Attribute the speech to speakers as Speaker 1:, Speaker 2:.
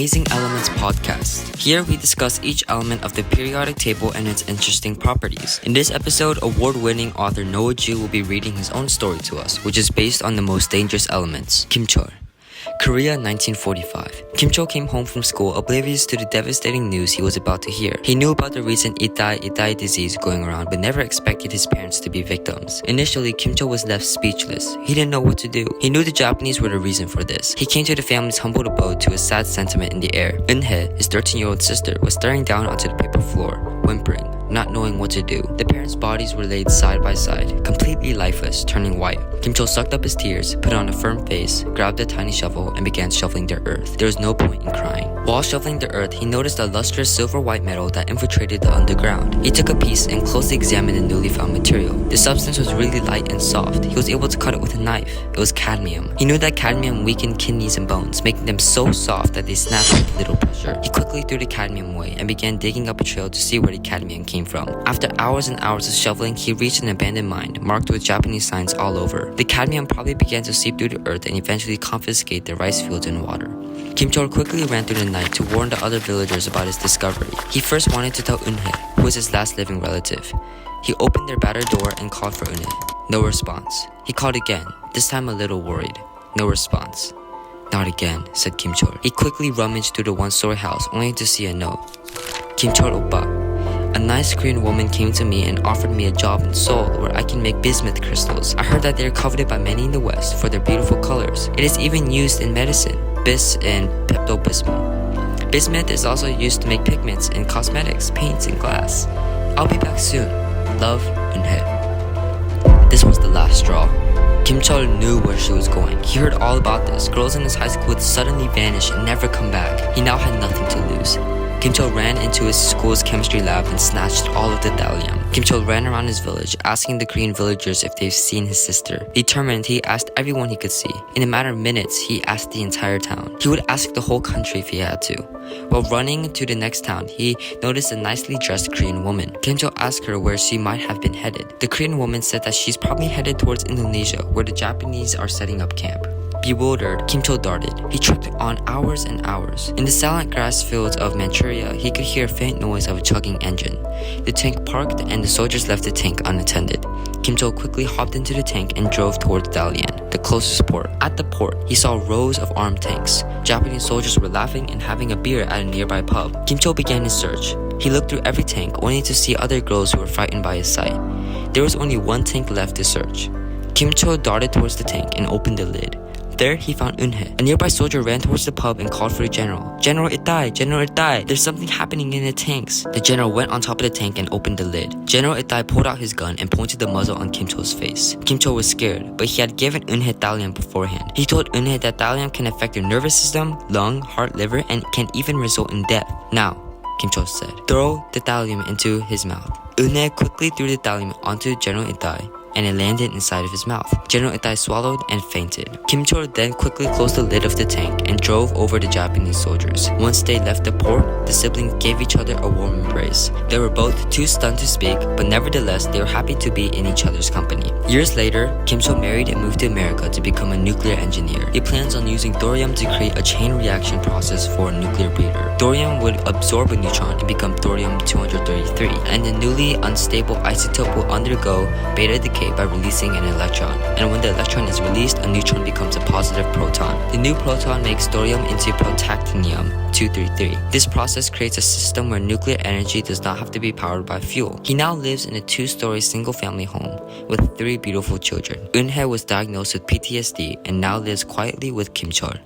Speaker 1: Amazing Elements podcast. Here we discuss each element of the periodic table and its interesting properties. In this episode, award-winning author Noah Ju will be reading his own story to us, which is based on the most dangerous elements, Cheol. Korea 1945. Cheol came home from school oblivious to the devastating news he was about to hear. He knew about the recent Itai disease going around but never expected his parents to be victims. Initially, Cheol was left speechless. He didn't know what to do. He knew the Japanese were the reason for this. He came to the family's humbled abode to a sad sentiment in the air. Eunhae, his 13-year-old sister, was staring down onto the paper floor, whimpering, not knowing what to do. The parents' bodies were laid side by side, completely lifeless, turning white. Cheol sucked up his tears, put on a firm face, grabbed a tiny shovel, and began shoveling the earth. There was no point in crying. While shoveling the earth, he noticed a lustrous silver-white metal that infiltrated the underground. He took a piece and closely examined the newly found material. The substance was really light and soft. He was able to cut it with a knife. It was cadmium. He knew that cadmium weakened kidneys and bones, making them so soft that they snapped with little pressure. He quickly threw the cadmium away and began digging up a trail to see where the cadmium came from. After hours and hours of shoveling, he reached an abandoned mine, marked with Japanese signs all over. The cadmium probably began to seep through the earth and eventually confiscate the rice fields and water. Cheol quickly ran through the night to warn the other villagers about his discovery. He first wanted to tell Eunhae, who was his last living relative. He opened their battered door and called for Eunhae. No response. He called again, this time a little worried. No response. Not again, said Cheol. He quickly rummaged through the one-story house, only to see a note. Cheol oppa. A nice Korean woman came to me and offered me a job in Seoul where I can make bismuth crystals. I heard that they are coveted by many in the West for their beautiful colors. It is even used in medicine, bis and Pepto-Bismol. Bismuth is also used to make pigments in cosmetics, paints, and glass. I'll be back soon. Love, Eunhae. This was the last straw. Cheol knew where she was going. He heard all about this. Girls in his high school would suddenly vanish and never come back. He now had nothing to lose. Cheol ran into his school's chemistry lab and snatched all of the thallium. Cheol ran around his village, asking the Korean villagers if they've seen his sister. Determined, he asked everyone he could see. In a matter of minutes, he asked the entire town. He would ask the whole country if he had to. While running to the next town, he noticed a nicely dressed Korean woman. Cheol asked her where she might have been headed. The Korean woman said that she's probably headed towards Indonesia, where the Japanese are setting up camp. Bewildered, Cheol darted. He trekked on hours and hours. In the silent grass fields of Manchuria, he could hear a faint noise of a chugging engine. The tank parked and the soldiers left the tank unattended. Cheol quickly hopped into the tank and drove towards Dalian, the closest port. At the port, he saw rows of armed tanks. Japanese soldiers were laughing and having a beer at a nearby pub. Cheol began his search. He looked through every tank, only to see other girls who were frightened by his sight. There was only one tank left to search. Cheol darted towards the tank and opened the lid. There, he found Eunhae. A nearby soldier ran towards the pub and called for the general. General Itai! General Itai! There's something happening in the tanks. The general went on top of the tank and opened the lid. General Itai pulled out his gun and pointed the muzzle on Cheol's face. Cheol was scared, but he had given Eunhae thallium beforehand. He told Eunhae that thallium can affect your nervous system, lung, heart, liver, and can even result in death. Now, Cheol said, throw the thallium into his mouth. Eunhae quickly threw the thallium onto General Itai, and it landed inside of his mouth. General Itai swallowed and fainted. Cheol then quickly closed the lid of the tank and drove over the Japanese soldiers. Once they left the port, the siblings gave each other a warm embrace. They were both too stunned to speak, but nevertheless, they were happy to be in each other's company. Years later, Cheol married and moved to America to become a nuclear engineer. He plans on using thorium to create a chain reaction process for a nuclear breeder. Thorium would absorb a neutron and become thorium-233, and the newly unstable isotope will undergo beta decay by releasing an electron, and when the electron is released, a neutron becomes a positive proton. The new proton makes thorium into protactinium-233. This process creates a system where nuclear energy does not have to be powered by fuel. He now lives in a 2-story single-family home with 3 beautiful children. Eunhae was diagnosed with PTSD and now lives quietly with Cheol.